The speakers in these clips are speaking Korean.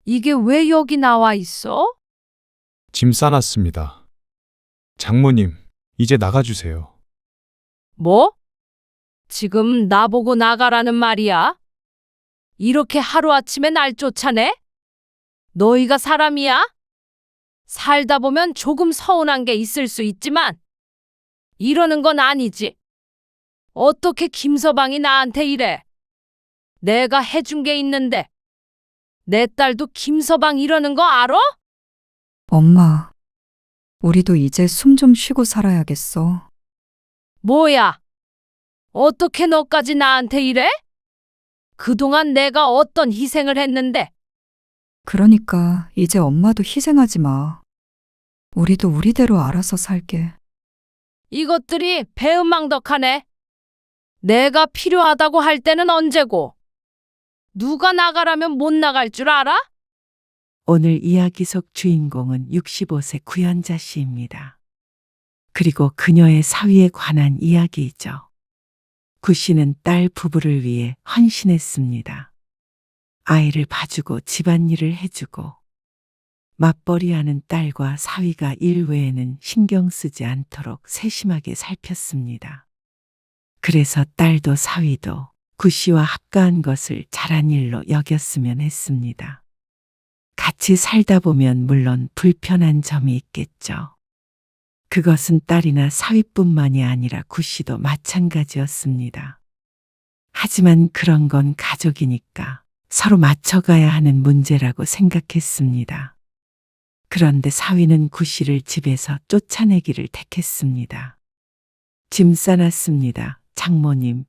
이게 왜 여기 나와 있어? 짐 싸놨습니다. 장모님, 이제 나가주세요. 뭐? 지금 나보고 나가라는 말이야? 이렇게 하루아침에 날 쫓아내? 너희가 사람이야? 살다 보면 조금 서운한 게 있을 수 있지만 이러는 건 아니지. 어떻게 김서방이 나한테 이래? 내가 해준 게 있는데 내 딸도 김서방 이러는 거 알아? 엄마, 우리도 이제 숨 좀 쉬고 살아야겠어. 뭐야? 어떻게 너까지 나한테 이래? 그동안 내가 어떤 희생을 했는데 그러니까 이제 엄마도 희생하지 마. 우리도 우리대로 알아서 살게. 이것들이 배은망덕하네. 내가 필요하다고 할 때는 언제고? 누가 나가라면 못 나갈 줄 알아? 오늘 이야기 속 주인공은 65세 구연자 씨입니다. 그리고 그녀의 사위에 관한 이야기이죠. 구 씨는 딸 부부를 위해 헌신했습니다. 아이를 봐주고 집안일을 해주고 맞벌이하는 딸과 사위가 일 외에는 신경 쓰지 않도록 세심하게 살폈습니다. 그래서 딸도 사위도 구 씨와 합가한 것을 잘한 일로 여겼으면 했습니다. 같이 살다 보면 물론 불편한 점이 있겠죠. 그것은 딸이나 사위뿐만이 아니라 구 씨도 마찬가지였습니다. 하지만 그런 건 가족이니까 서로 맞춰가야 하는 문제라고 생각했습니다. 그런데 사위는 구 씨를 집에서 쫓아내기를 택했습니다. 짐 싸놨습니다. 장모님,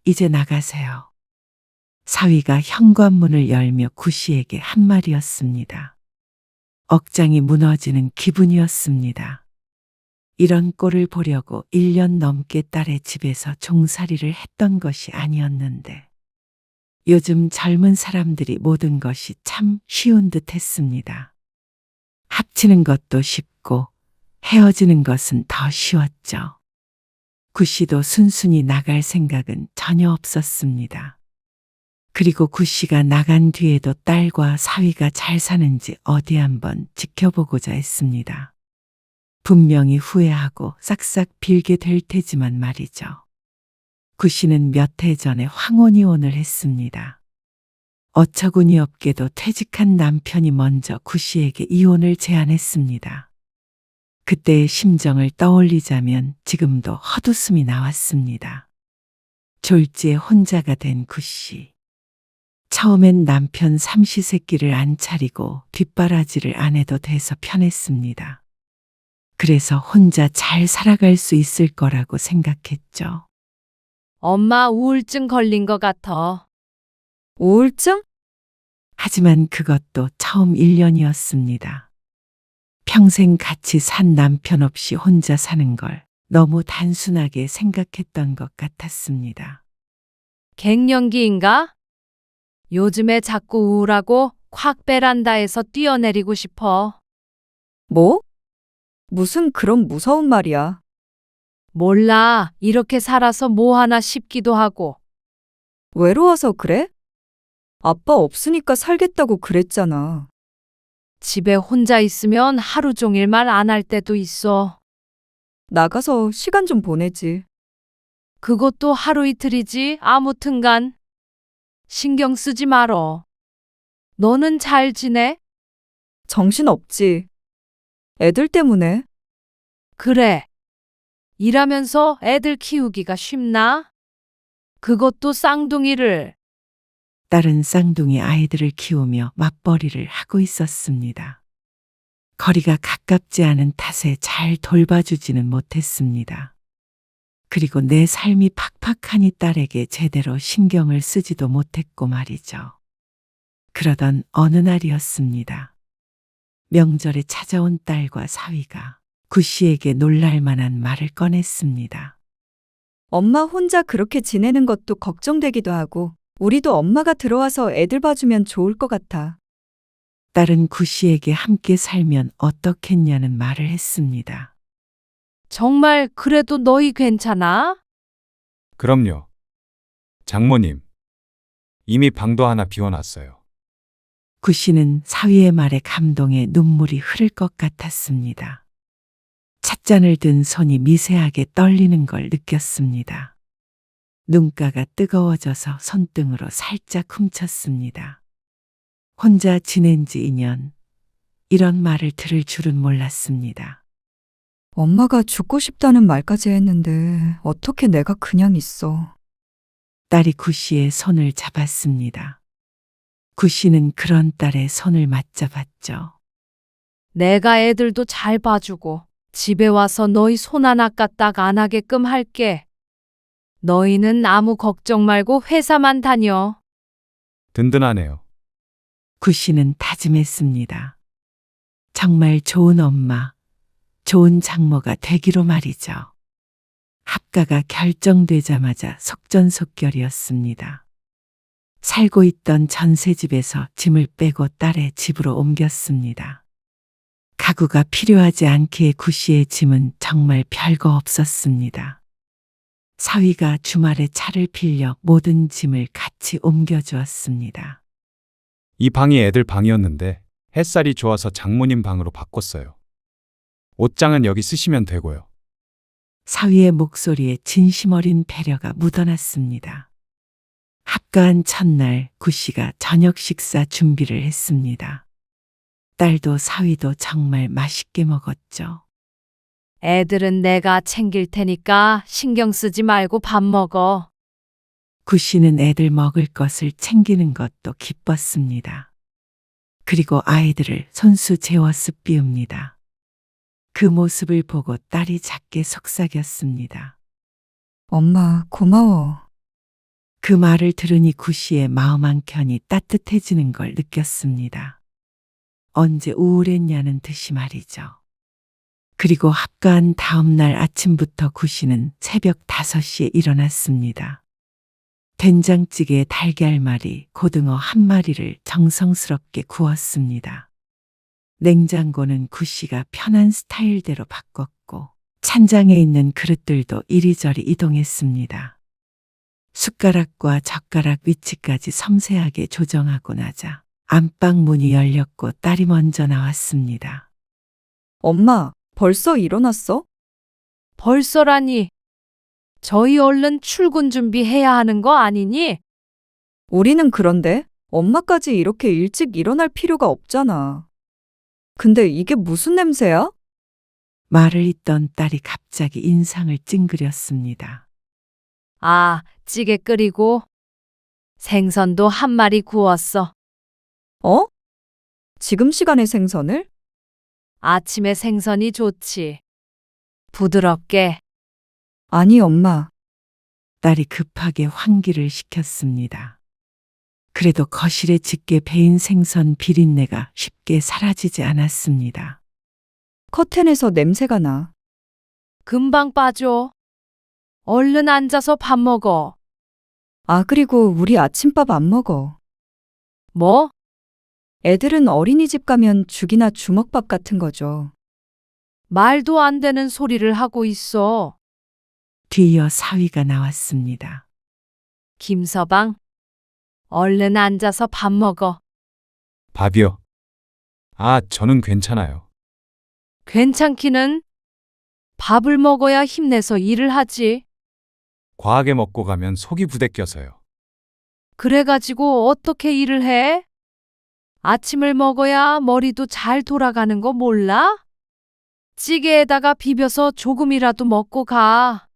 이제 나가세요. 사위가 현관문을 열며 구 씨에게 한 말이었습니다. 억장이 무너지는 기분이었습니다. 이런 꼴을 보려고 1년 넘게 딸의 집에서 종살이를 했던 것이 아니었는데 요즘 젊은 사람들이 모든 것이 참 쉬운 듯 했습니다. 합치는 것도 쉽고 헤어지는 것은 더 쉬웠죠. 구 씨도 순순히 나갈 생각은 전혀 없었습니다. 그리고 구 씨가 나간 뒤에도 딸과 사위가 잘 사는지 어디 한번 지켜보고자 했습니다. 분명히 후회하고 싹싹 빌게 될 테지만 말이죠. 구 씨는 몇 해 전에 황혼이혼을 했습니다. 어처구니없게도 퇴직한 남편이 먼저 구 씨에게 이혼을 제안했습니다. 그때의 심정을 떠올리자면 지금도 헛웃음이 나왔습니다. 졸지에 혼자가 된 구 씨. 처음엔 남편 삼시세끼를 안 차리고 뒷바라지를 안 해도 돼서 편했습니다. 그래서 혼자 잘 살아갈 수 있을 거라고 생각했죠. 엄마 우울증 걸린 것 같아. 우울증? 하지만 그것도 처음 1년이었습니다. 평생 같이 산 남편 없이 혼자 사는 걸 너무 단순하게 생각했던 것 같았습니다. 갱년기인가? 요즘에 자꾸 우울하고 콱 베란다에서 뛰어내리고 싶어. 뭐? 무슨 그런 무서운 말이야. 몰라, 이렇게 살아서 뭐 하나 싶기도 하고. 외로워서 그래? 아빠 없으니까 살겠다고 그랬잖아. 집에 혼자 있으면 하루 종일 말 안 할 때도 있어. 나가서 시간 좀 보내지. 그것도 하루 이틀이지 아무튼간. 신경 쓰지 말어. 너는 잘 지내? 정신 없지. 애들 때문에. 그래. 일하면서 애들 키우기가 쉽나? 그것도 쌍둥이를. 딸은 쌍둥이 아이들을 키우며 맞벌이를 하고 있었습니다. 거리가 가깝지 않은 탓에 잘 돌봐주지는 못했습니다. 그리고 내 삶이 팍팍하니 딸에게 제대로 신경을 쓰지도 못했고 말이죠. 그러던 어느 날이었습니다. 명절에 찾아온 딸과 사위가 구 씨에게 놀랄 만한 말을 꺼냈습니다. 엄마 혼자 그렇게 지내는 것도 걱정되기도 하고, 우리도 엄마가 들어와서 애들 봐주면 좋을 것 같아. 딸은 구 씨에게 함께 살면 어떻겠냐는 말을 했습니다. 정말 그래도 너희 괜찮아? 그럼요. 장모님, 이미 방도 하나 비워놨어요. 구 씨는 사위의 말에 감동에 눈물이 흐를 것 같았습니다. 찻잔을 든 손이 미세하게 떨리는 걸 느꼈습니다. 눈가가 뜨거워져서 손등으로 살짝 훔쳤습니다. 혼자 지낸 지 2년, 이런 말을 들을 줄은 몰랐습니다. 엄마가 죽고 싶다는 말까지 했는데 어떻게 내가 그냥 있어. 딸이 구 씨의 손을 잡았습니다. 구 씨는 그런 딸의 손을 맞잡았죠. 내가 애들도 잘 봐주고 집에 와서 너희 손 하나 까딱 안 하게끔 할게. 너희는 아무 걱정 말고 회사만 다녀. 든든하네요. 구 씨는 다짐했습니다. 정말 좋은 엄마, 좋은 장모가 되기로 말이죠. 합가가 결정되자마자 속전속결이었습니다. 살고 있던 전세집에서 짐을 빼고 딸의 집으로 옮겼습니다. 가구가 필요하지 않기에 구 씨의 짐은 정말 별거 없었습니다. 사위가 주말에 차를 빌려 모든 짐을 같이 옮겨주었습니다. 이 방이 애들 방이었는데 햇살이 좋아서 장모님 방으로 바꿨어요. 옷장은 여기 쓰시면 되고요. 사위의 목소리에 진심 어린 배려가 묻어났습니다. 합가한 첫날 구 씨가 저녁 식사 준비를 했습니다. 딸도 사위도 정말 맛있게 먹었죠. 애들은 내가 챙길 테니까 신경 쓰지 말고 밥 먹어. 구 씨는 애들 먹을 것을 챙기는 것도 기뻤습니다. 그리고 아이들을 손수 재워 습비웁니다. 그 모습을 보고 딸이 작게 속삭였습니다. 엄마, 고마워. 그 말을 들으니 구 씨의 마음 한켠이 따뜻해지는 걸 느꼈습니다. 언제 우울했냐는 듯이 말이죠. 그리고 합가한 다음 날 아침부터 구 씨는 새벽 5시에 일어났습니다. 된장찌개에 달걀말이, 고등어 1마리를 정성스럽게 구웠습니다. 냉장고는 구 씨가 편한 스타일대로 바꿨고 찬장에 있는 그릇들도 이리저리 이동했습니다. 숟가락과 젓가락 위치까지 섬세하게 조정하고 나자 안방 문이 열렸고 딸이 먼저 나왔습니다. 엄마, 벌써 일어났어? 벌써라니. 저희 얼른 출근 준비해야 하는 거 아니니? 우리는 그런데 엄마까지 이렇게 일찍 일어날 필요가 없잖아. 근데 이게 무슨 냄새야? 말을 잇던 딸이 갑자기 인상을 찡그렸습니다. 아, 찌개 끓이고 생선도 1마리 구웠어. 어? 지금 시간에 생선을? 아침에 생선이 좋지. 부드럽게. 아니, 엄마. 딸이 급하게 환기를 시켰습니다. 그래도 거실에 짙게 배인 생선 비린내가 쉽게 사라지지 않았습니다. 커튼에서 냄새가 나. 금방 빠져. 얼른 앉아서 밥 먹어. 아, 그리고 우리 아침밥 안 먹어. 뭐? 애들은 어린이집 가면 죽이나 주먹밥 같은 거죠. 말도 안 되는 소리를 하고 있어. 뒤이어 사위가 나왔습니다. 김서방, 얼른 앉아서 밥 먹어. 밥이요. 아, 저는 괜찮아요. 괜찮기는 밥을 먹어야 힘내서 일을 하지. 과하게 먹고 가면 속이 부대껴서요. 그래가지고 어떻게 일을 해? 아침을 먹어야 머리도 잘 돌아가는 거 몰라? 찌개에다가 비벼서 조금이라도 먹고 가.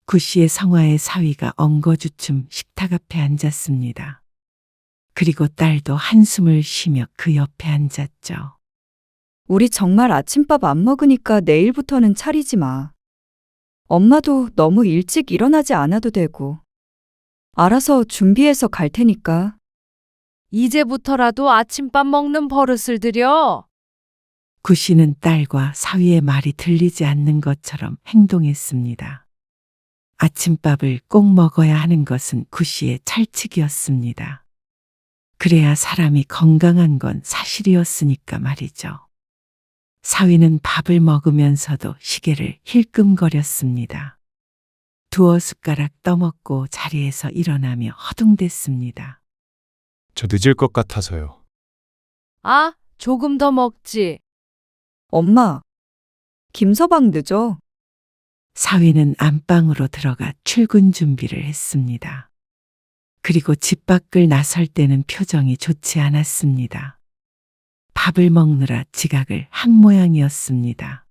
구 씨의 성화의 사위가 엉거주춤 식탁 앞에 앉았습니다. 그리고 딸도 한숨을 쉬며 그 옆에 앉았죠. 우리 정말 아침밥 안 먹으니까 내일부터는 차리지 마. 엄마도 너무 일찍 일어나지 않아도 되고. 알아서 준비해서 갈 테니까. 이제부터라도 아침밥 먹는 버릇을 들여. 구 씨는 딸과 사위의 말이 들리지 않는 것처럼 행동했습니다. 아침밥을 꼭 먹어야 하는 것은 구 씨의 철칙이었습니다. 그래야 사람이 건강한 건 사실이었으니까 말이죠. 사위는 밥을 먹으면서도 시계를 힐끔거렸습니다. 두어 숟가락 떠먹고 자리에서 일어나며 허둥댔습니다. 저 늦을 것 같아서요. 아, 조금 더 먹지. 엄마, 김서방 늦어. 사위는 안방으로 들어가 출근 준비를 했습니다. 그리고 집 밖을 나설 때는 표정이 좋지 않았습니다. 밥을 먹느라 지각을 한 모양이었습니다.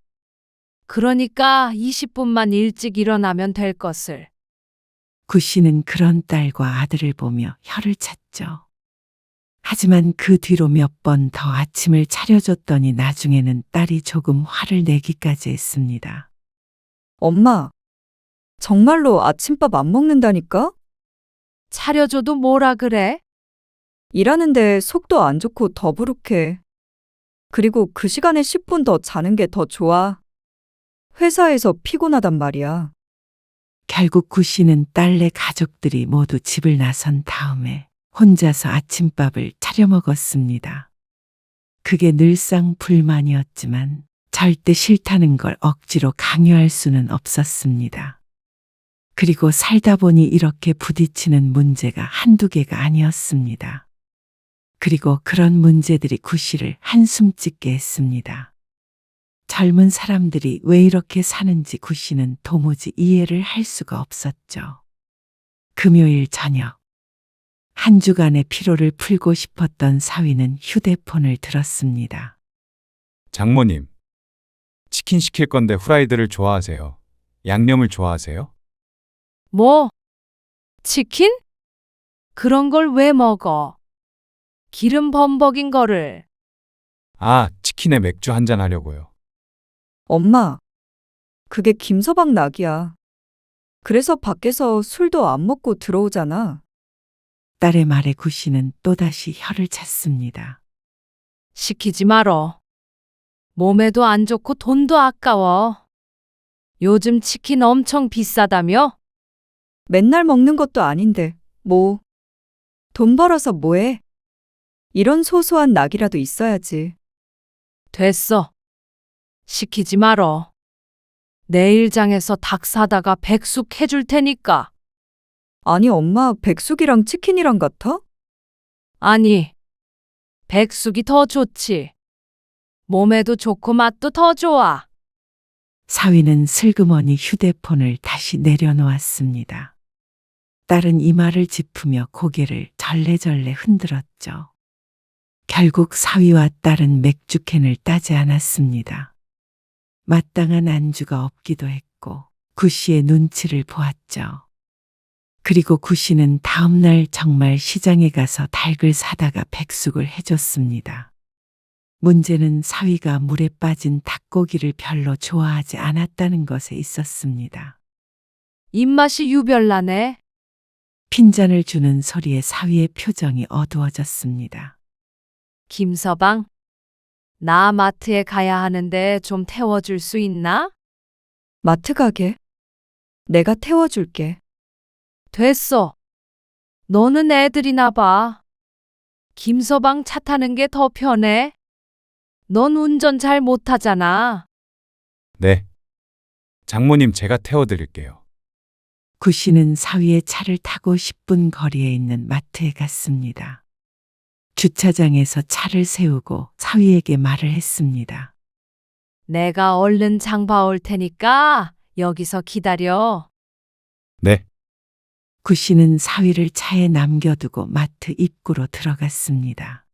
그러니까 20분만 일찍 일어나면 될 것을. 구 씨는 그런 딸과 아들을 보며 혀를 찼죠. 하지만 그 뒤로 몇 번 더 아침을 차려줬더니 나중에는 딸이 조금 화를 내기까지 했습니다. 엄마, 정말로 아침밥 안 먹는다니까? 차려줘도 뭐라 그래? 일하는데 속도 안 좋고 더부룩해. 그리고 그 시간에 10분 더 자는 게 더 좋아. 회사에서 피곤하단 말이야. 결국 구 씨는 딸네 가족들이 모두 집을 나선 다음에 혼자서 아침밥을 차려 먹었습니다. 그게 늘상 불만이었지만 절대 싫다는 걸 억지로 강요할 수는 없었습니다. 그리고 살다 보니 이렇게 부딪히는 문제가 한두 개가 아니었습니다. 그리고 그런 문제들이 구 씨를 한숨 짓게 했습니다. 젊은 사람들이 왜 이렇게 사는지 구 씨는 도무지 이해를 할 수가 없었죠. 금요일 저녁, 한 주간의 피로를 풀고 싶었던 사위는 휴대폰을 들었습니다. 장모님, 치킨 시킬 건데 후라이드를 좋아하세요? 양념을 좋아하세요? 뭐? 치킨? 그런 걸 왜 먹어? 기름 범벅인 거를. 아, 치킨에 맥주 한잔 하려고요. 엄마, 그게 김서방 낙이야. 그래서 밖에서 술도 안 먹고 들어오잖아. 딸의 말에 구 씨는 또다시 혀를 찼습니다. 시키지 말어. 몸에도 안 좋고 돈도 아까워. 요즘 치킨 엄청 비싸다며? 맨날 먹는 것도 아닌데, 뭐. 돈 벌어서 뭐해? 이런 소소한 낙이라도 있어야지. 됐어. 시키지 말어. 내일장에서 닭 사다가 백숙 해줄 테니까. 아니, 엄마, 백숙이랑 치킨이랑 같아? 아니, 백숙이 더 좋지. 몸에도 좋고 맛도 더 좋아. 사위는 슬그머니 휴대폰을 다시 내려놓았습니다. 딸은 이 말을 짚으며 고개를 절레절레 흔들었죠. 결국 사위와 딸은 맥주캔을 따지 않았습니다. 마땅한 안주가 없기도 했고 구 씨의 눈치를 보았죠. 그리고 구 씨는 다음 날 정말 시장에 가서 닭을 사다가 백숙을 해줬습니다. 문제는 사위가 물에 빠진 닭고기를 별로 좋아하지 않았다는 것에 있었습니다. 입맛이 유별나네. 핀잔을 주는 소리에 사위의 표정이 어두워졌습니다. 김서방, 나 마트에 가야 하는데 좀 태워줄 수 있나? 마트 가게. 내가 태워줄게. 됐어. 너는 애들이나 봐. 김서방 차 타는 게 더 편해. 넌 운전 잘 못하잖아. 네. 장모님, 제가 태워드릴게요. 구 씨는 사위의 차를 타고 10분 거리에 있는 마트에 갔습니다. 주차장에서 차를 세우고 사위에게 말을 했습니다. 내가 얼른 장 봐올 테니까 여기서 기다려. 네. 구 씨는 사위를 차에 남겨두고 마트 입구로 들어갔습니다.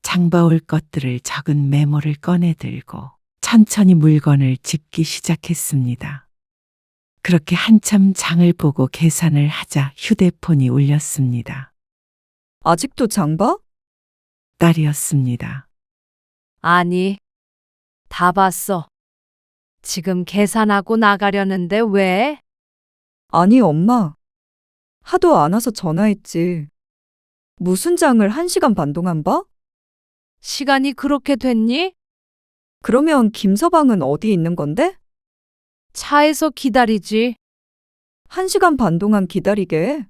장봐올 것들을 적은 메모를 꺼내 들고 천천히 물건을 짚기 시작했습니다. 그렇게 한참 장을 보고 계산을 하자 휴대폰이 울렸습니다. 아직도 장 봐? 딸이었습니다. 아니, 다 봤어. 지금 계산하고 나가려는데 왜? 아니, 엄마. 하도 안 와서 전화했지. 무슨 장을 1시간 반 동안 봐? 시간이 그렇게 됐니? 그러면 김서방은 어디 있는 건데? 차에서 기다리지. 1시간 반 동안 기다리게.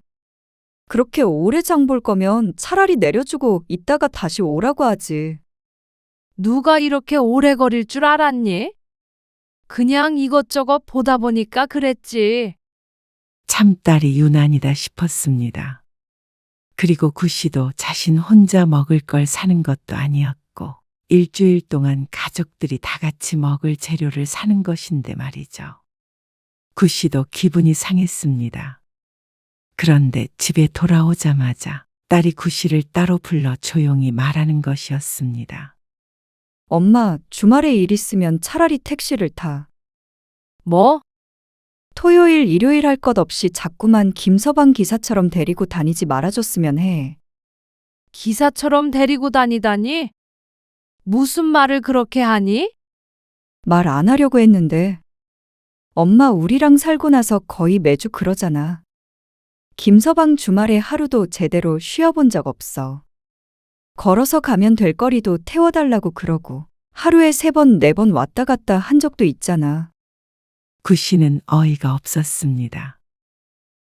그렇게 오래 장 볼 거면 차라리 내려주고 이따가 다시 오라고 하지. 누가 이렇게 오래 걸릴 줄 알았니? 그냥 이것저것 보다 보니까 그랬지. 참 딸이 유난이다 싶었습니다. 그리고 구 씨도 자신 혼자 먹을 걸 사는 것도 아니었고 일주일 동안 가족들이 다 같이 먹을 재료를 사는 것인데 말이죠. 구 씨도 기분이 상했습니다. 그런데 집에 돌아오자마자 딸이 구 씨를 따로 불러 조용히 말하는 것이었습니다. 엄마, 주말에 일 있으면 차라리 택시를 타. 뭐? 토요일, 일요일 할 것 없이 자꾸만 김서방 기사처럼 데리고 다니지 말아줬으면 해. 기사처럼 데리고 다니다니? 무슨 말을 그렇게 하니? 말 안 하려고 했는데. 엄마 우리랑 살고 나서 거의 매주 그러잖아. 김서방 주말에 하루도 제대로 쉬어본 적 없어. 걸어서 가면 될 거리도 태워달라고 그러고 하루에 3번, 4번 왔다 갔다 한 적도 있잖아. 구 씨는 어이가 없었습니다.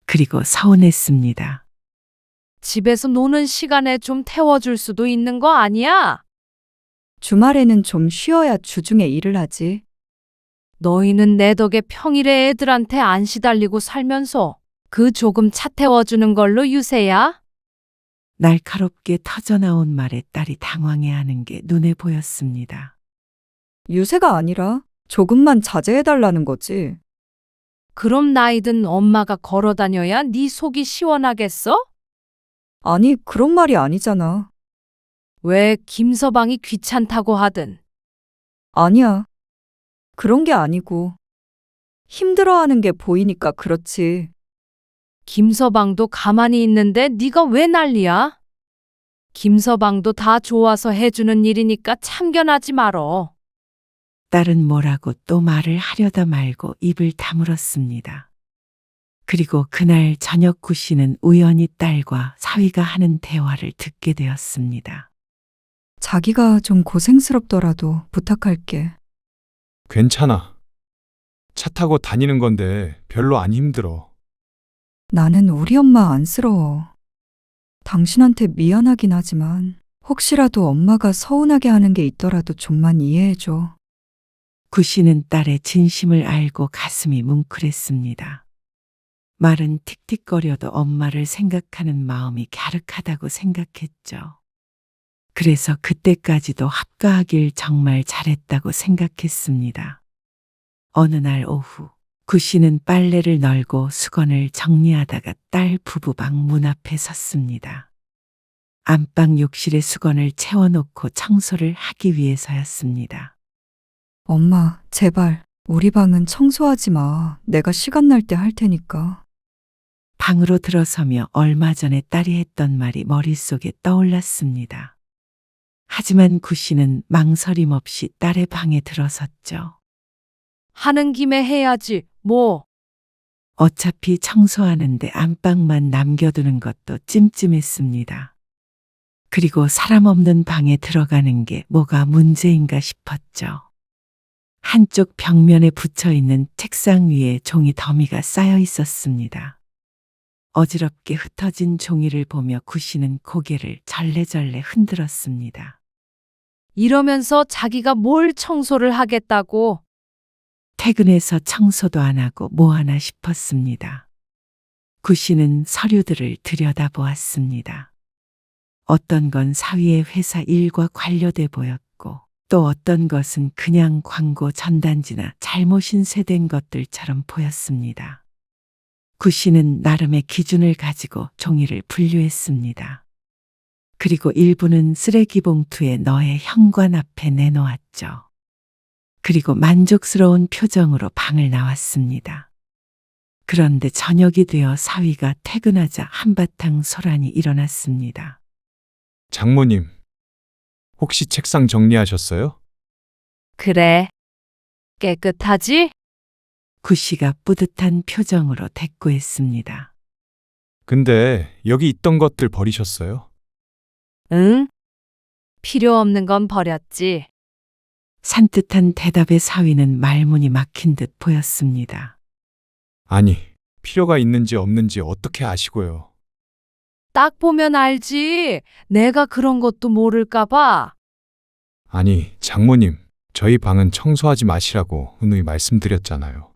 그리고 서운했습니다. 집에서 노는 시간에 좀 태워줄 수도 있는 거 아니야? 주말에는 좀 쉬어야 주중에 일을 하지. 너희는 내 덕에 평일에 애들한테 안 시달리고 살면서 그 조금 차 태워주는 걸로 유세야? 날카롭게 터져나온 말에 딸이 당황해하는 게 눈에 보였습니다. 유세가 아니라 조금만 자제해달라는 거지. 그럼 나이든 엄마가 걸어 다녀야 네 속이 시원하겠어? 아니, 그런 말이 아니잖아. 왜 김서방이 귀찮다고 하든. 아니야. 그런 게 아니고. 힘들어하는 게 보이니까 그렇지. 김서방도 가만히 있는데 네가 왜 난리야? 김서방도 다 좋아서 해주는 일이니까 참견하지 말어. 딸은 뭐라고 또 말을 하려다 말고 입을 다물었습니다. 그리고 그날 저녁 구 씨는 우연히 딸과 사위가 하는 대화를 듣게 되었습니다. 자기가 좀 고생스럽더라도 부탁할게. 괜찮아. 차 타고 다니는 건데 별로 안 힘들어. 나는 우리 엄마 안쓰러워. 당신한테 미안하긴 하지만 혹시라도 엄마가 서운하게 하는 게 있더라도 좀만 이해해줘. 구 씨는 딸의 진심을 알고 가슴이 뭉클했습니다. 말은 틱틱거려도 엄마를 생각하는 마음이 갸륵하다고 생각했죠. 그래서 그때까지도 합가하길 정말 잘했다고 생각했습니다. 어느 날 오후 구 씨는 빨래를 널고 수건을 정리하다가 딸 부부 방 문 앞에 섰습니다. 안방 욕실에 수건을 채워놓고 청소를 하기 위해서였습니다. 엄마, 제발 우리 방은 청소하지 마. 내가 시간 날 때 할 테니까. 방으로 들어서며 얼마 전에 딸이 했던 말이 머릿속에 떠올랐습니다. 하지만 구 씨는 망설임 없이 딸의 방에 들어섰죠. 하는 김에 해야지, 뭐. 어차피 청소하는데 안방만 남겨두는 것도 찜찜했습니다. 그리고 사람 없는 방에 들어가는 게 뭐가 문제인가 싶었죠. 한쪽 벽면에 붙여 있는 책상 위에 종이 더미가 쌓여 있었습니다. 어지럽게 흩어진 종이를 보며 구 씨는 고개를 절레절레 흔들었습니다. 이러면서 자기가 뭘 청소를 하겠다고. 퇴근해서 청소도 안 하고 뭐 하나 싶었습니다. 구 씨는 서류들을 들여다보았습니다. 어떤 건 사위의 회사 일과 관련돼 보였고 또 어떤 것은 그냥 광고 전단지나 잘못 신세된 것들처럼 보였습니다. 구 씨는 나름의 기준을 가지고 종이를 분류했습니다. 그리고 일부는 쓰레기 봉투에 넣어 현관 앞에 내놓았죠. 그리고 만족스러운 표정으로 방을 나왔습니다. 그런데 저녁이 되어 사위가 퇴근하자 한바탕 소란이 일어났습니다. 장모님, 혹시 책상 정리하셨어요? 그래. 깨끗하지? 구 씨가 뿌듯한 표정으로 대꾸했습니다. 근데 여기 있던 것들 버리셨어요? 응? 필요 없는 건 버렸지. 산뜻한 대답에 사위는 말문이 막힌 듯 보였습니다. 아니, 필요가 있는지 없는지 어떻게 아시고요? 딱 보면 알지. 내가 그런 것도 모를까봐. 아니, 장모님, 저희 방은 청소하지 마시라고 누누이 말씀드렸잖아요.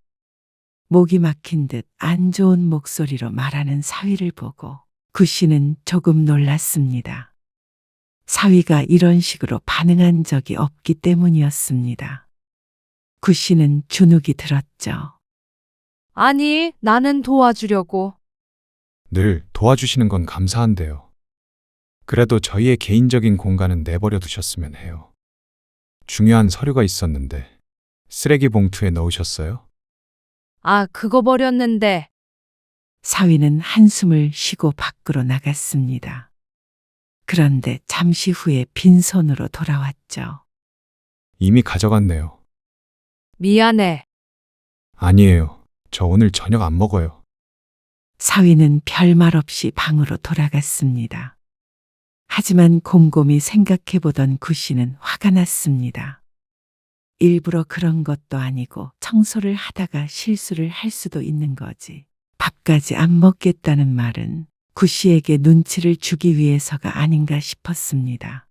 목이 막힌 듯 안 좋은 목소리로 말하는 사위를 보고 구 씨는 조금 놀랐습니다. 사위가 이런 식으로 반응한 적이 없기 때문이었습니다. 구 씨는 주눅이 들었죠. 아니, 나는 도와주려고. 늘 도와주시는 건 감사한데요. 그래도 저희의 개인적인 공간은 내버려 두셨으면 해요. 중요한 서류가 있었는데 쓰레기 봉투에 넣으셨어요? 아, 그거 버렸는데. 사위는 한숨을 쉬고 밖으로 나갔습니다. 그런데 잠시 후에 빈손으로 돌아왔죠. 이미 가져갔네요. 미안해. 아니에요. 저 오늘 저녁 안 먹어요. 사위는 별말 없이 방으로 돌아갔습니다. 하지만 곰곰이 생각해 보던 구 씨는 화가 났습니다. 일부러 그런 것도 아니고 청소를 하다가 실수를 할 수도 있는 거지. 밥까지 안 먹겠다는 말은 구 씨에게 눈치를 주기 위해서가 아닌가 싶었습니다.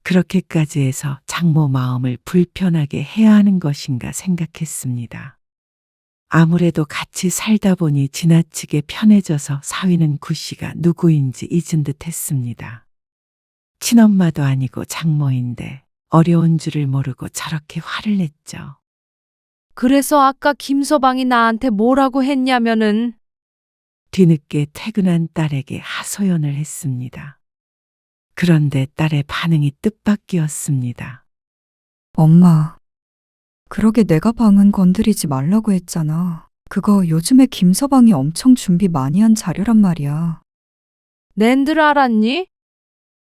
그렇게까지 해서 장모 마음을 불편하게 해야 하는 것인가 생각했습니다. 아무래도 같이 살다 보니 지나치게 편해져서 사위는 구 씨가 누구인지 잊은 듯 했습니다. 친엄마도 아니고 장모인데 어려운 줄을 모르고 저렇게 화를 냈죠. 그래서 아까 김서방이 나한테 뭐라고 했냐면은 뒤늦게 퇴근한 딸에게 하소연을 했습니다. 그런데 딸의 반응이 뜻밖이었습니다. 엄마, 그러게 내가 방은 건드리지 말라고 했잖아. 그거 요즘에 김서방이 엄청 준비 많이 한 자료란 말이야. 낸들 알았니?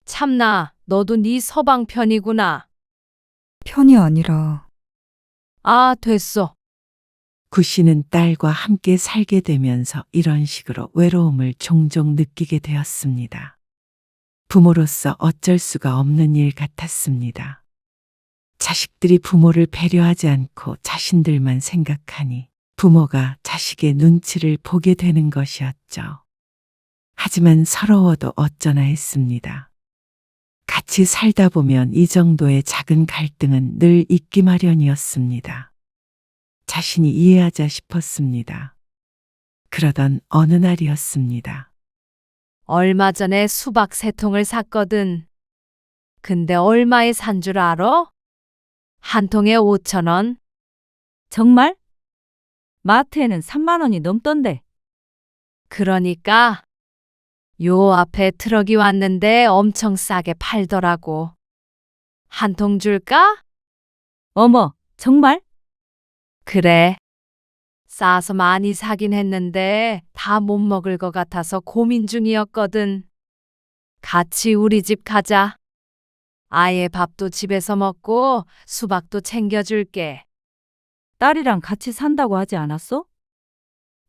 참나, 너도 네 서방 편이구나. 편이 아니라 아, 됐어. 구 씨는 딸과 함께 살게 되면서 이런 식으로 외로움을 종종 느끼게 되었습니다. 부모로서 어쩔 수가 없는 일 같았습니다. 자식들이 부모를 배려하지 않고 자신들만 생각하니 부모가 자식의 눈치를 보게 되는 것이었죠. 하지만 서러워도 어쩌나 했습니다. 같이 살다 보면 이 정도의 작은 갈등은 늘 있기 마련이었습니다. 자신이 이해하자 싶었습니다. 그러던 어느 날이었습니다. 얼마 전에 수박 3통을 샀거든. 근데 얼마에 산 줄 알아? 한 통에 5,000원. 정말? 마트에는 3만 원이 넘던데. 그러니까 요 앞에 트럭이 왔는데 엄청 싸게 팔더라고. 한 통 줄까? 어머, 정말? 그래. 싸서 많이 사긴 했는데 다 못 먹을 것 같아서 고민 중이었거든. 같이 우리 집 가자. 아예 밥도 집에서 먹고 수박도 챙겨줄게. 딸이랑 같이 산다고 하지 않았어?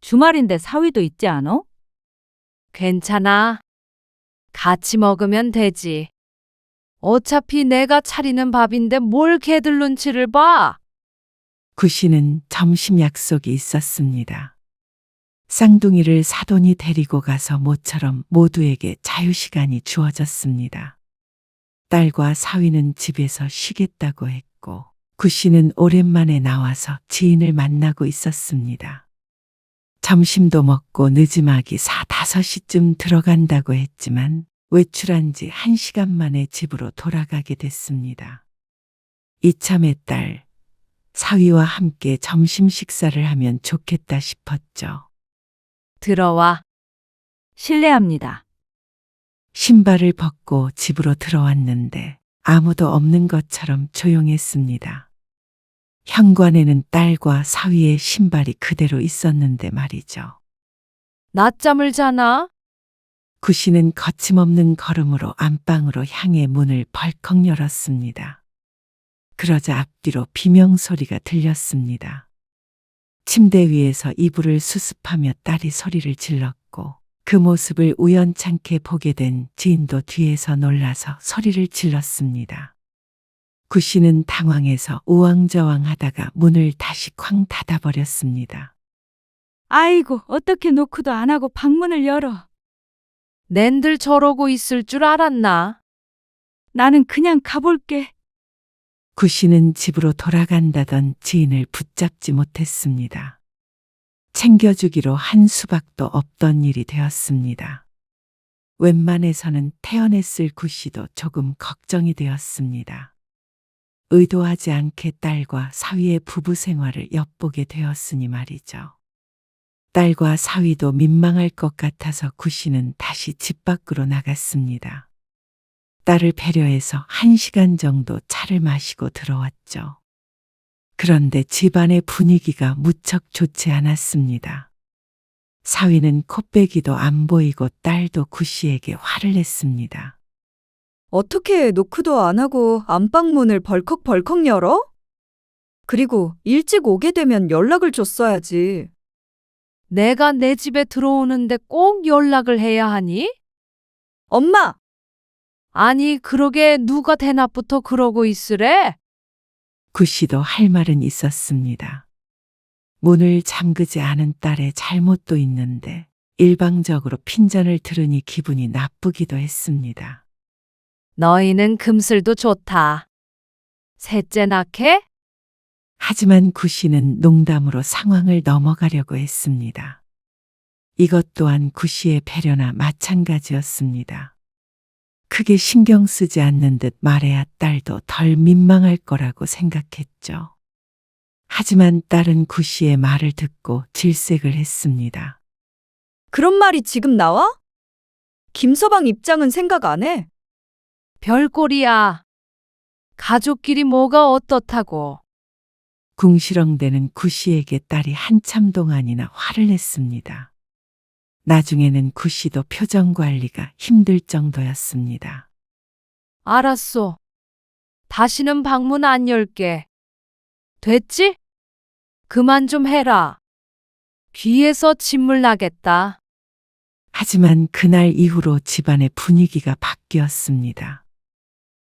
주말인데 사위도 있지 않아? 괜찮아. 같이 먹으면 되지. 어차피 내가 차리는 밥인데 뭘 걔들 눈치를 봐. 구 씨는 점심 약속이 있었습니다. 쌍둥이를 사돈이 데리고 가서 모처럼 모두에게 자유시간이 주어졌습니다. 딸과 사위는 집에서 쉬겠다고 했고 구 씨는 오랜만에 나와서 지인을 만나고 있었습니다. 점심도 먹고 늦음하기 4, 5시쯤 들어간다고 했지만 외출한 지 1시간 만에 집으로 돌아가게 됐습니다. 이참에 딸, 사위와 함께 점심 식사를 하면 좋겠다 싶었죠. 들어와. 실례합니다. 신발을 벗고 집으로 들어왔는데 아무도 없는 것처럼 조용했습니다. 현관에는 딸과 사위의 신발이 그대로 있었는데 말이죠. 낮잠을 자나? 구 씨는 거침없는 걸음으로 안방으로 향해 문을 벌컥 열었습니다. 그러자 앞뒤로 비명소리가 들렸습니다. 침대 위에서 이불을 수습하며 딸이 소리를 질렀고 그 모습을 우연찮게 보게 된 지인도 뒤에서 놀라서 소리를 질렀습니다. 구 씨는 당황해서 우왕좌왕하다가 문을 다시 쾅 닫아버렸습니다. 아이고, 어떻게 노크도 안 하고 방문을 열어. 낸들 저러고 있을 줄 알았나? 나는 그냥 가볼게. 구 씨는 집으로 돌아간다던 지인을 붙잡지 못했습니다. 챙겨주기로 한 수박도 없던 일이 되었습니다. 웬만해서는 태어냈을 구 씨도 조금 걱정이 되었습니다. 의도하지 않게 딸과 사위의 부부 생활을 엿보게 되었으니 말이죠. 딸과 사위도 민망할 것 같아서 구 씨는 다시 집 밖으로 나갔습니다. 딸을 배려해서 1시간 정도 차를 마시고 들어왔죠. 그런데 집안의 분위기가 무척 좋지 않았습니다. 사위는 코빼기도 안 보이고 딸도 구 씨에게 화를 냈습니다. 어떻게 노크도 안 하고 안방문을 벌컥벌컥 열어? 그리고 일찍 오게 되면 연락을 줬어야지. 내가 내 집에 들어오는데 꼭 연락을 해야 하니? 엄마! 아니, 그러게 누가 대낮부터 그러고 있으래? 구 씨도 할 말은 있었습니다. 문을 잠그지 않은 딸의 잘못도 있는데 일방적으로 핀잔을 들으니 기분이 나쁘기도 했습니다. 너희는 금슬도 좋다. 셋째 낳게? 하지만 구 씨는 농담으로 상황을 넘어가려고 했습니다. 이것 또한 구 씨의 배려나 마찬가지였습니다. 크게 신경 쓰지 않는 듯 말해야 딸도 덜 민망할 거라고 생각했죠. 하지만 딸은 구 씨의 말을 듣고 질색을 했습니다. 그런 말이 지금 나와? 김서방 입장은 생각 안 해. 별꼴이야. 가족끼리 뭐가 어떻다고. 궁시렁대는 구 씨에게 딸이 한참 동안이나 화를 냈습니다. 나중에는 구 씨도 표정 관리가 힘들 정도였습니다. 알았어. 다시는 방문 안 열게. 됐지? 그만 좀 해라. 귀에서 진물 나겠다. 하지만 그날 이후로 집안의 분위기가 바뀌었습니다.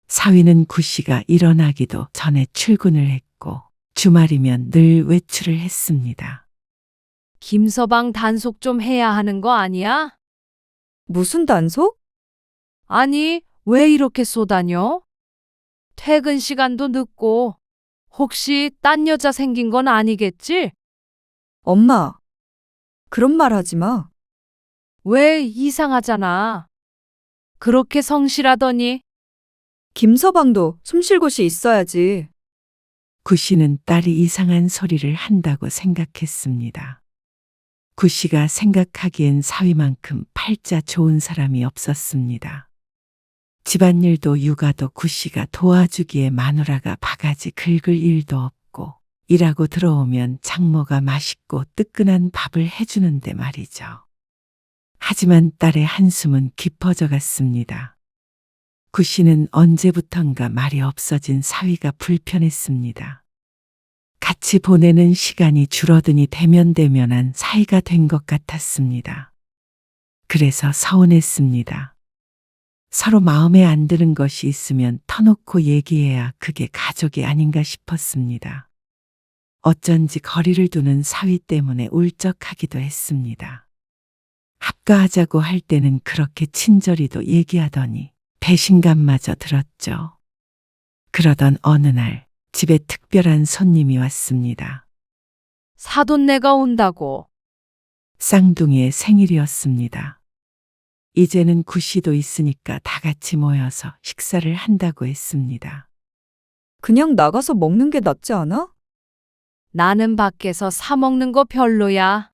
사위는 구 씨가 일어나기도 전에 출근을 했고 주말이면 늘 외출을 했습니다. 김서방 단속 좀 해야 하는 거 아니야? 무슨 단속? 아니, 왜 이렇게 쏘다녀? 퇴근 시간도 늦고 혹시 딴 여자 생긴 건 아니겠지? 엄마, 그런 말 하지 마. 왜 이상하잖아. 그렇게 성실하더니 김서방도 숨 쉴 곳이 있어야지. 구 씨는 딸이 이상한 소리를 한다고 생각했습니다. 구 씨가 생각하기엔 사위만큼 팔자 좋은 사람이 없었습니다. 집안일도 육아도 구 씨가 도와주기에 마누라가 바가지 긁을 일도 없고 일하고 들어오면 장모가 맛있고 뜨끈한 밥을 해주는데 말이죠. 하지만 딸의 한숨은 깊어져 갔습니다. 구 씨는 언제부턴가 말이 없어진 사위가 불편했습니다. 같이 보내는 시간이 줄어드니 대면대면한 사이가 된 것 같았습니다. 그래서 서운했습니다. 서로 마음에 안 드는 것이 있으면 터놓고 얘기해야 그게 가족이 아닌가 싶었습니다. 어쩐지 거리를 두는 사위 때문에 울적하기도 했습니다. 합가하자고 할 때는 그렇게 친절히도 얘기하더니 배신감마저 들었죠. 그러던 어느 날 집에 특별한 손님이 왔습니다. 사돈네가 온다고. 쌍둥이의 생일이었습니다. 이제는 구 씨도 있으니까 다 같이 모여서 식사를 한다고 했습니다. 그냥 나가서 먹는 게 낫지 않아? 나는 밖에서 사 먹는 거 별로야.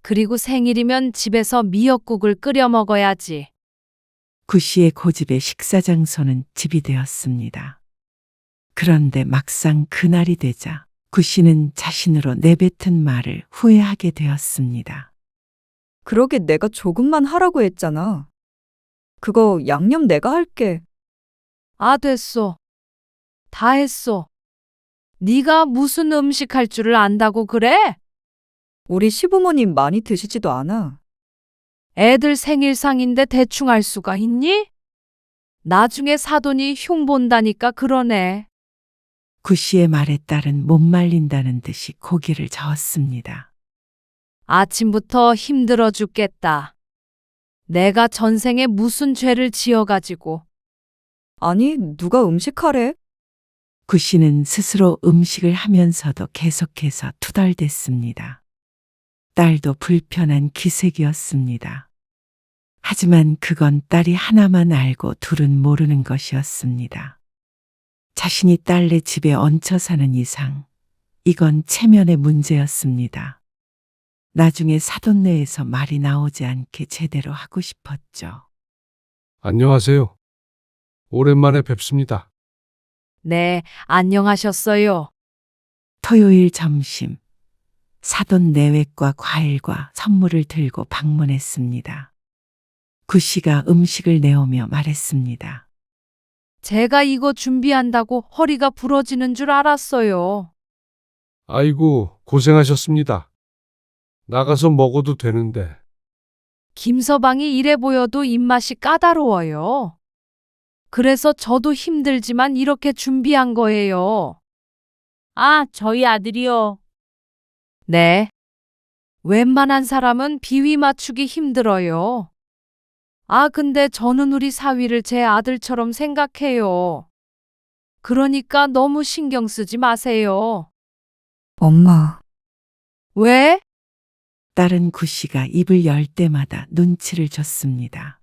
그리고 생일이면 집에서 미역국을 끓여 먹어야지. 구 씨의 고집의 식사 장소는 집이 되었습니다. 그런데 막상 그날이 되자 구 씨는 자신으로 내뱉은 말을 후회하게 되었습니다. 그러게 내가 조금만 하라고 했잖아. 그거 양념 내가 할게. 아, 됐어. 다 했어. 네가 무슨 음식 할 줄을 안다고 그래? 우리 시부모님 많이 드시지도 않아. 애들 생일상인데 대충 할 수가 있니? 나중에 사돈이 흉 본다니까 그러네. 구 씨의 말에 딸은 못 말린다는 듯이 고개를 저었습니다. 아침부터 힘들어 죽겠다. 내가 전생에 무슨 죄를 지어가지고. 아니, 누가 음식하래? 구 씨는 스스로 음식을 하면서도 계속해서 투덜댔습니다. 딸도 불편한 기색이었습니다. 하지만 그건 딸이 하나만 알고 둘은 모르는 것이었습니다. 자신이 딸네 집에 얹혀 사는 이상 이건 체면의 문제였습니다. 나중에 사돈네에서 말이 나오지 않게 제대로 하고 싶었죠. 안녕하세요. 오랜만에 뵙습니다. 네, 안녕하셨어요. 토요일 점심 사돈 내외과 과일과 선물을 들고 방문했습니다. 구씨가 음식을 내오며 말했습니다. 제가 이거 준비한다고 허리가 부러지는 줄 알았어요. 아이고, 고생하셨습니다. 나가서 먹어도 되는데. 김서방이 이래 보여도 입맛이 까다로워요. 그래서 저도 힘들지만 이렇게 준비한 거예요. 아, 저희 아들이요. 네. 웬만한 사람은 비위 맞추기 힘들어요. 아, 근데 저는 우리 사위를 제 아들처럼 생각해요. 그러니까 너무 신경 쓰지 마세요. 엄마, 왜? 딸은 구씨가 입을 열 때마다 눈치를 줬습니다.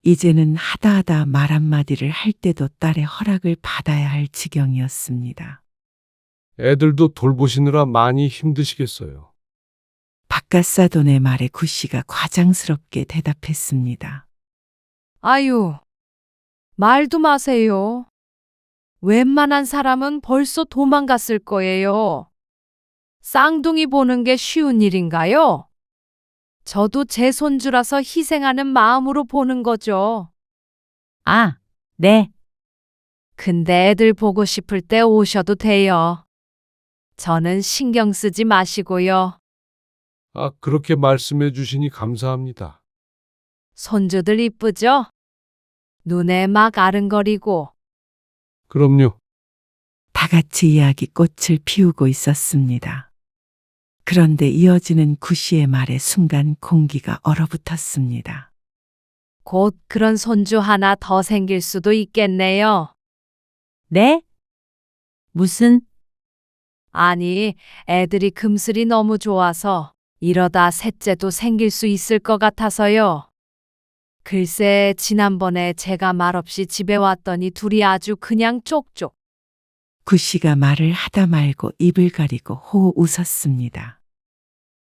이제는 하다하다 말 한마디를 할 때도 딸의 허락을 받아야 할 지경이었습니다. 애들도 돌보시느라 많이 힘드시겠어요. 바깥 사돈의 말에 구씨가 과장스럽게 대답했습니다. 아유, 말도 마세요. 웬만한 사람은 벌써 도망갔을 거예요. 쌍둥이 보는 게 쉬운 일인가요? 저도 제 손주라서 희생하는 마음으로 보는 거죠. 아, 네. 근데 애들 보고 싶을 때 오셔도 돼요. 저는 신경 쓰지 마시고요. 아, 그렇게 말씀해 주시니 감사합니다. 손주들 이쁘죠? 눈에 막 아른거리고. 그럼요. 다 같이 이야기꽃을 피우고 있었습니다. 그런데 이어지는 구씨의 말에 순간 공기가 얼어붙었습니다. 곧 그런 손주 하나 더 생길 수도 있겠네요. 네? 무슨? 아니, 애들이 금슬이 너무 좋아서 이러다 셋째도 생길 수 있을 것 같아서요. 글쎄, 지난번에 제가 말없이 집에 왔더니 둘이 아주 그냥 쪽쪽. 구씨가 말을 하다 말고 입을 가리고 호호 웃었습니다.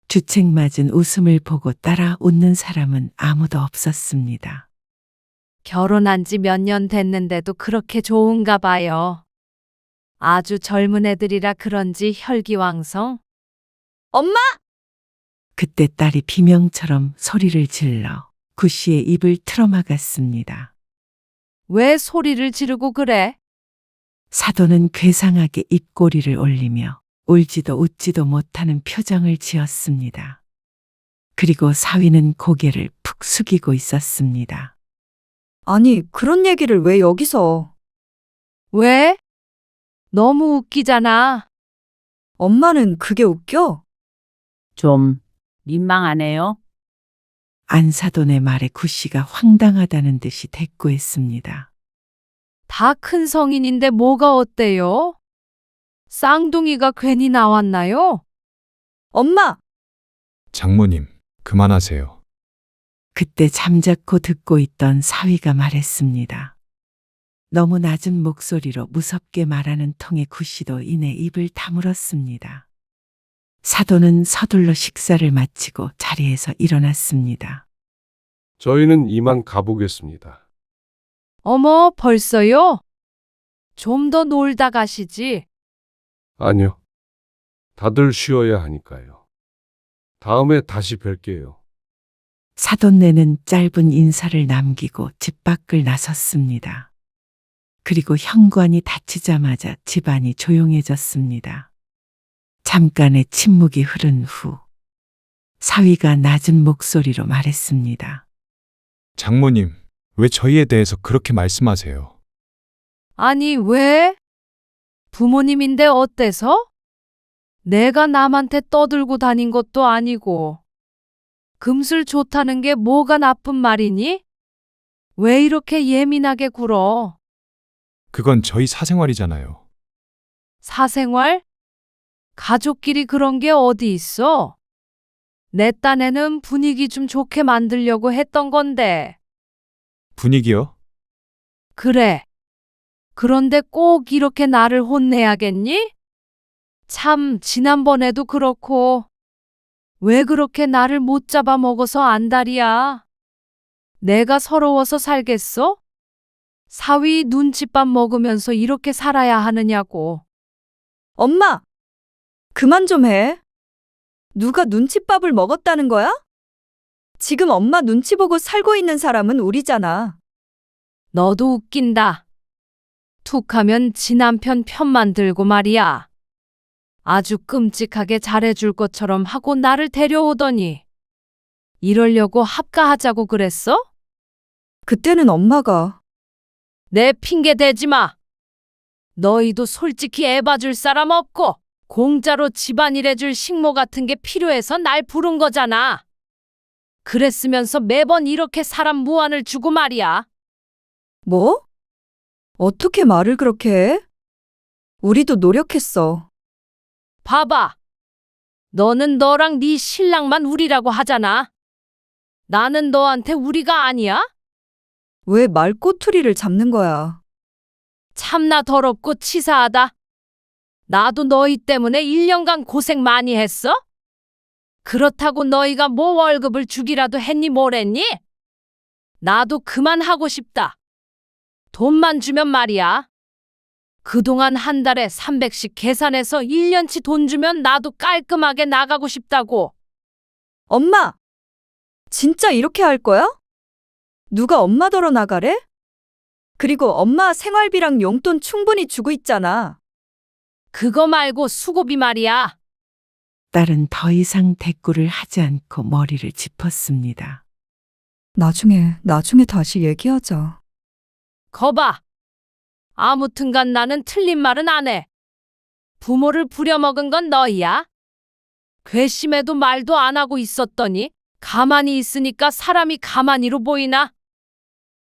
주책맞은 웃음을 보고 따라 웃는 사람은 아무도 없었습니다. 결혼한 지 몇 년 됐는데도 그렇게 좋은가 봐요. 아주 젊은 애들이라 그런지 혈기왕성. 엄마! 그때 딸이 비명처럼 소리를 질러 구씨의 입을 틀어막았습니다. 왜 소리를 지르고 그래? 사돈은 괴상하게 입꼬리를 올리며 울지도 웃지도 못하는 표정을 지었습니다. 그리고 사위는 고개를 푹 숙이고 있었습니다. 아니, 그런 얘기를 왜 여기서? 왜? 너무 웃기잖아. 엄마는 그게 웃겨? 좀 민망하네요. 안사돈의 말에 구씨가 황당하다는 듯이 대꾸했습니다. 다 큰 성인인데 뭐가 어때요? 쌍둥이가 괜히 나왔나요? 엄마! 장모님, 그만하세요. 그때 잠자코 듣고 있던 사위가 말했습니다. 너무 낮은 목소리로 무섭게 말하는 통에 구씨도 이내 입을 다물었습니다. 사돈은 서둘러 식사를 마치고 자리에서 일어났습니다. 저희는 이만 가보겠습니다. 어머, 벌써요? 좀 더 놀다 가시지. 아니요. 다들 쉬어야 하니까요. 다음에 다시 뵐게요. 사돈네는 짧은 인사를 남기고 집 밖을 나섰습니다. 그리고 현관이 닫히자마자 집안이 조용해졌습니다. 잠깐의 침묵이 흐른 후 사위가 낮은 목소리로 말했습니다. 장모님, 왜 저희에 대해서 그렇게 말씀하세요? 아니, 왜? 부모님인데 어때서? 내가 남한테 떠들고 다닌 것도 아니고. 금술 좋다는 게 뭐가 나쁜 말이니? 왜 이렇게 예민하게 굴어? 그건 저희 사생활이잖아요. 사생활? 가족끼리 그런 게 어디 있어? 내 딴에는 분위기 좀 좋게 만들려고 했던 건데. 분위기요? 그래. 그런데 꼭 이렇게 나를 혼내야겠니? 참, 지난번에도 그렇고. 왜 그렇게 나를 못 잡아먹어서 안달이야? 내가 서러워서 살겠어? 사위 눈칫밥 먹으면서 이렇게 살아야 하느냐고. 엄마! 그만 좀 해. 누가 눈칫밥을 먹었다는 거야? 지금 엄마 눈치 보고 살고 있는 사람은 우리잖아. 너도 웃긴다. 툭 하면 지 남편 편만 들고 말이야. 아주 끔찍하게 잘해줄 것처럼 하고 나를 데려오더니. 이러려고 합가하자고 그랬어? 그때는 엄마가 내 핑계 대지 마. 너희도 솔직히 애 봐줄 사람 없고 공짜로 집안일 해줄 식모 같은 게 필요해서 날 부른 거잖아. 그랬으면서 매번 이렇게 사람 무안을 주고 말이야. 뭐? 어떻게 말을 그렇게 해? 우리도 노력했어. 봐봐. 너는 너랑 네 신랑만 우리라고 하잖아. 나는 너한테 우리가 아니야? 왜 말꼬투리를 잡는 거야? 참나 더럽고 치사하다. 나도 너희 때문에 1년간 고생 많이 했어? 그렇다고 너희가 뭐 월급을 주기라도 했니 뭐랬니? 나도 그만하고 싶다. 돈만 주면 말이야. 그동안 한 달에 300씩 계산해서 1년치 돈 주면 나도 깔끔하게 나가고 싶다고. 엄마! 진짜 이렇게 할 거야? 누가 엄마더러 나가래? 그리고 엄마 생활비랑 용돈 충분히 주고 있잖아. 그거 말고 수고비 말이야. 딸은 더 이상 대꾸를 하지 않고 머리를 짚었습니다. 나중에 다시 얘기하자. 거봐. 아무튼간 나는 틀린 말은 안 해. 부모를 부려먹은 건 너희야. 괘씸해도 말도 안 하고 있었더니 가만히 있으니까 사람이 가만히로 보이나?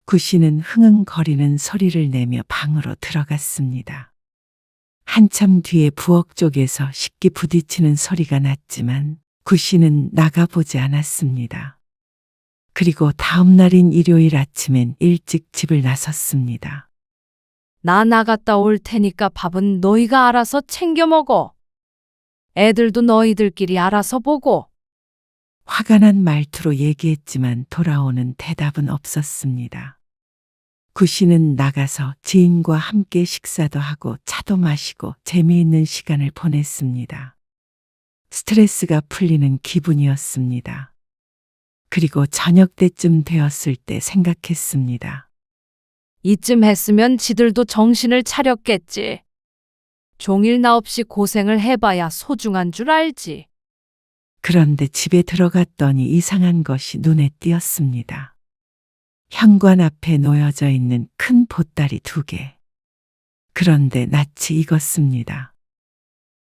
구 씨는 흥흥거리는 소리를 내며 방으로 들어갔습니다. 한참 뒤에 부엌 쪽에서 식기 부딪히는 소리가 났지만 구 씨는 나가보지 않았습니다. 그리고 다음 날인 일요일 아침엔 일찍 집을 나섰습니다. 나 나갔다 올 테니까 밥은 너희가 알아서 챙겨 먹어. 애들도 너희들끼리 알아서 보고. 화가 난 말투로 얘기했지만 돌아오는 대답은 없었습니다. 구 씨는 나가서 지인과 함께 식사도 하고 차도 마시고 재미있는 시간을 보냈습니다. 스트레스가 풀리는 기분이었습니다. 그리고 저녁 때쯤 되었을 때 생각했습니다. 이쯤 했으면 지들도 정신을 차렸겠지. 종일 나 없이 고생을 해봐야 소중한 줄 알지. 그런데 집에 들어갔더니 이상한 것이 눈에 띄었습니다. 현관 앞에 놓여져 있는 큰 보따리 2개. 그런데 낯이 익었습니다.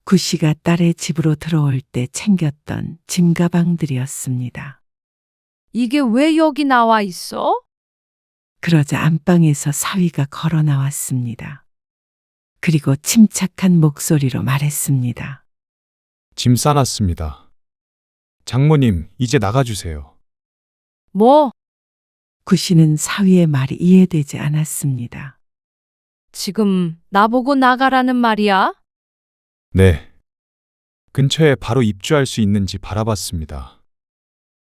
구 씨가 딸의 집으로 들어올 때 챙겼던 짐가방들이었습니다. 이게 왜 여기 나와 있어? 그러자 안방에서 사위가 걸어 나왔습니다. 그리고 침착한 목소리로 말했습니다. 짐 싸놨습니다. 장모님, 이제 나가주세요. 뭐? 구 씨는 사위의 말이 이해되지 않았습니다. 지금 나보고 나가라는 말이야? 네. 근처에 바로 입주할 수 있는지 바라봤습니다.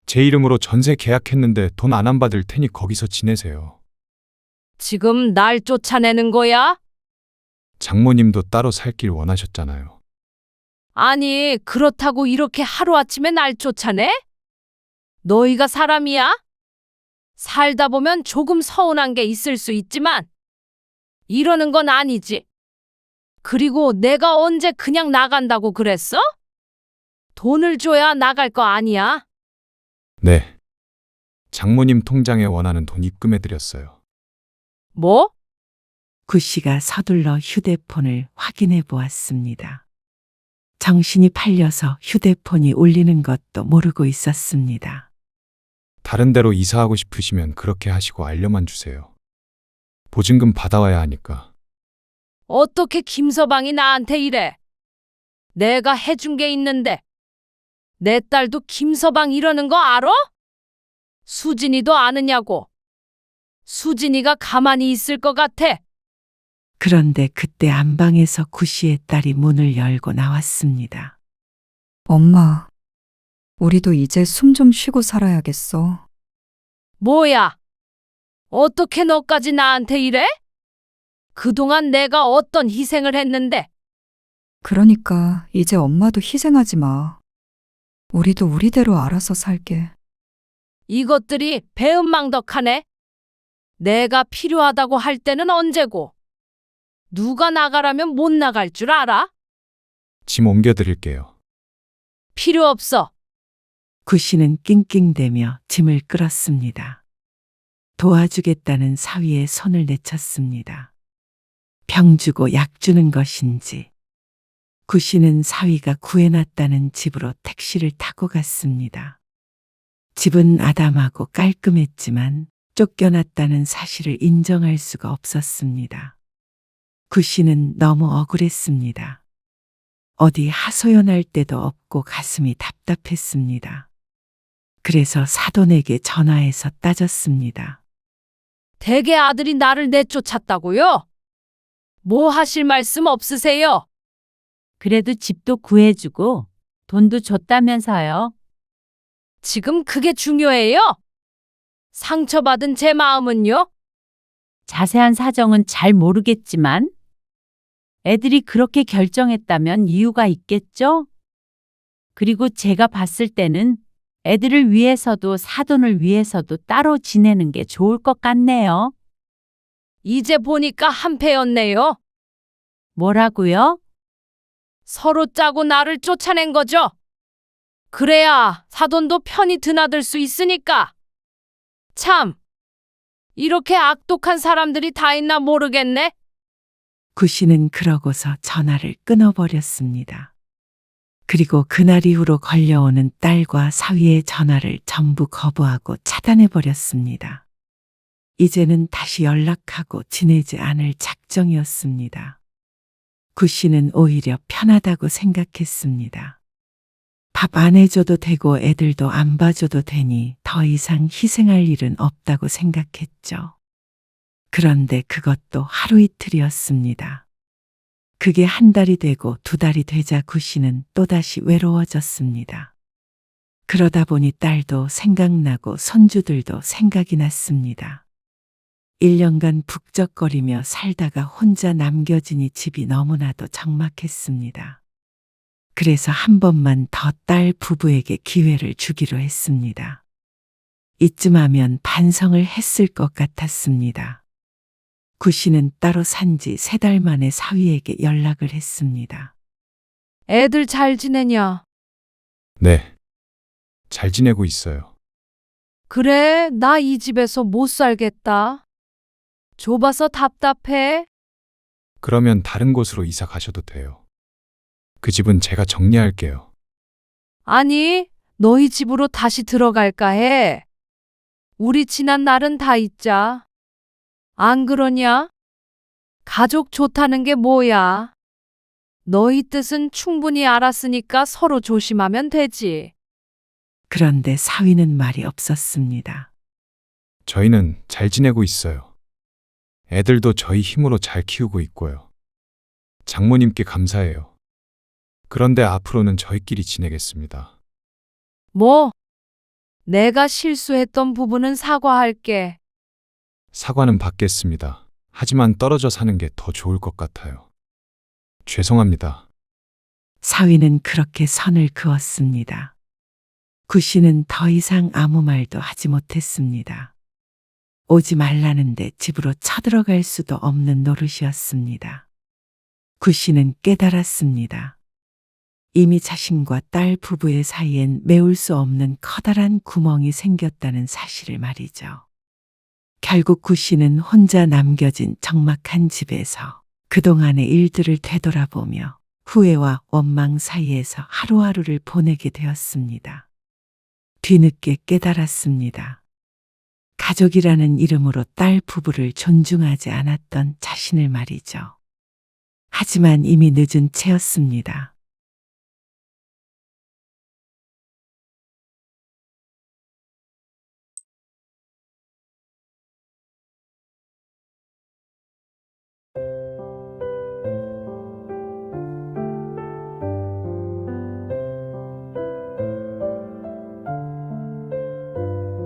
제 이름으로 전세 계약했는데 돈 안 받을 테니 거기서 지내세요. 지금 날 쫓아내는 거야? 장모님도 따로 살길 원하셨잖아요. 아니, 그렇다고 이렇게 하루아침에 날 쫓아내? 너희가 사람이야? 살다 보면 조금 서운한 게 있을 수 있지만 이러는 건 아니지. 그리고 내가 언제 그냥 나간다고 그랬어? 돈을 줘야 나갈 거 아니야? 네. 장모님 통장에 원하는 돈 입금해드렸어요. 뭐? 구 씨가 서둘러 휴대폰을 확인해 보았습니다. 정신이 팔려서 휴대폰이 울리는 것도 모르고 있었습니다. 다른 데로 이사하고 싶으시면 그렇게 하시고 알려만 주세요. 보증금 받아와야 하니까. 어떻게 김서방이 나한테 이래? 내가 해준 게 있는데. 내 딸도 김서방 이러는 거 알아? 수진이도 아느냐고. 수진이가 가만히 있을 것 같아. 그런데 그때 안방에서 구씨의 딸이 문을 열고 나왔습니다. 엄마, 우리도 이제 숨 좀 쉬고 살아야겠어. 뭐야? 어떻게 너까지 나한테 이래? 그동안 내가 어떤 희생을 했는데. 그러니까 이제 엄마도 희생하지 마. 우리도 우리대로 알아서 살게. 이것들이 배은망덕하네. 내가 필요하다고 할 때는 언제고. 누가 나가라면 못 나갈 줄 알아? 짐 옮겨드릴게요. 필요 없어. 구씨는 낑낑대며 짐을 끌었습니다. 도와주겠다는 사위의 손을 내쳤습니다. 병 주고 약 주는 것인지. 구씨는 사위가 구해놨다는 집으로 택시를 타고 갔습니다. 집은 아담하고 깔끔했지만 쫓겨났다는 사실을 인정할 수가 없었습니다. 구씨는 너무 억울했습니다. 어디 하소연할 데도 없고 가슴이 답답했습니다. 그래서 사돈에게 전화해서 따졌습니다. 대개 아들이 나를 내쫓았다고요? 뭐 하실 말씀 없으세요? 그래도 집도 구해주고 돈도 줬다면서요. 지금 그게 중요해요? 상처받은 제 마음은요? 자세한 사정은 잘 모르겠지만 애들이 그렇게 결정했다면 이유가 있겠죠? 그리고 제가 봤을 때는 애들을 위해서도 사돈을 위해서도 따로 지내는 게 좋을 것 같네요. 이제 보니까 한패였네요. 뭐라고요? 서로 짜고 나를 쫓아낸 거죠? 그래야 사돈도 편히 드나들 수 있으니까. 참, 이렇게 악독한 사람들이 다 있나 모르겠네. 구씨는 그러고서 전화를 끊어버렸습니다. 그리고 그날 이후로 걸려오는 딸과 사위의 전화를 전부 거부하고 차단해버렸습니다. 이제는 다시 연락하고 지내지 않을 작정이었습니다. 구씨는 오히려 편하다고 생각했습니다. 밥 안 해줘도 되고 애들도 안 봐줘도 되니 더 이상 희생할 일은 없다고 생각했죠. 그런데 그것도 하루 이틀이었습니다. 그게 한 달이 되고 두 달이 되자 구씨는 또다시 외로워졌습니다. 그러다 보니 딸도 생각나고 손주들도 생각이 났습니다. 1년간 북적거리며 살다가 혼자 남겨지니 집이 너무나도 적막했습니다. 그래서 한 번만 더 딸 부부에게 기회를 주기로 했습니다. 이쯤 하면 반성을 했을 것 같았습니다. 구씨는 따로 산지 3달 만에 사위에게 연락을 했습니다. 애들 잘 지내냐? 네. 잘 지내고 있어요. 그래, 나 이 집에서 못 살겠다. 좁아서 답답해. 그러면 다른 곳으로 이사 가셔도 돼요. 그 집은 제가 정리할게요. 아니, 너희 집으로 다시 들어갈까 해. 우리 지난 날은 다 잊자. 안 그러냐? 가족 좋다는 게 뭐야? 너희 뜻은 충분히 알았으니까 서로 조심하면 되지. 그런데 사위는 말이 없었습니다. 저희는 잘 지내고 있어요. 애들도 저희 힘으로 잘 키우고 있고요. 장모님께 감사해요. 그런데 앞으로는 저희끼리 지내겠습니다. 뭐? 내가 실수했던 부분은 사과할게. 사과는 받겠습니다. 하지만 떨어져 사는 게 더 좋을 것 같아요. 죄송합니다. 사위는 그렇게 선을 그었습니다. 구씨는 더 이상 아무 말도 하지 못했습니다. 오지 말라는데 집으로 쳐들어갈 수도 없는 노릇이었습니다. 구씨는 깨달았습니다. 이미 자신과 딸 부부의 사이엔 메울 수 없는 커다란 구멍이 생겼다는 사실을 말이죠. 결국 구씨는 혼자 남겨진 적막한 집에서 그동안의 일들을 되돌아보며 후회와 원망 사이에서 하루하루를 보내게 되었습니다. 뒤늦게 깨달았습니다. 가족이라는 이름으로 딸 부부를 존중하지 않았던 자신을 말이죠. 하지만 이미 늦은 채였습니다.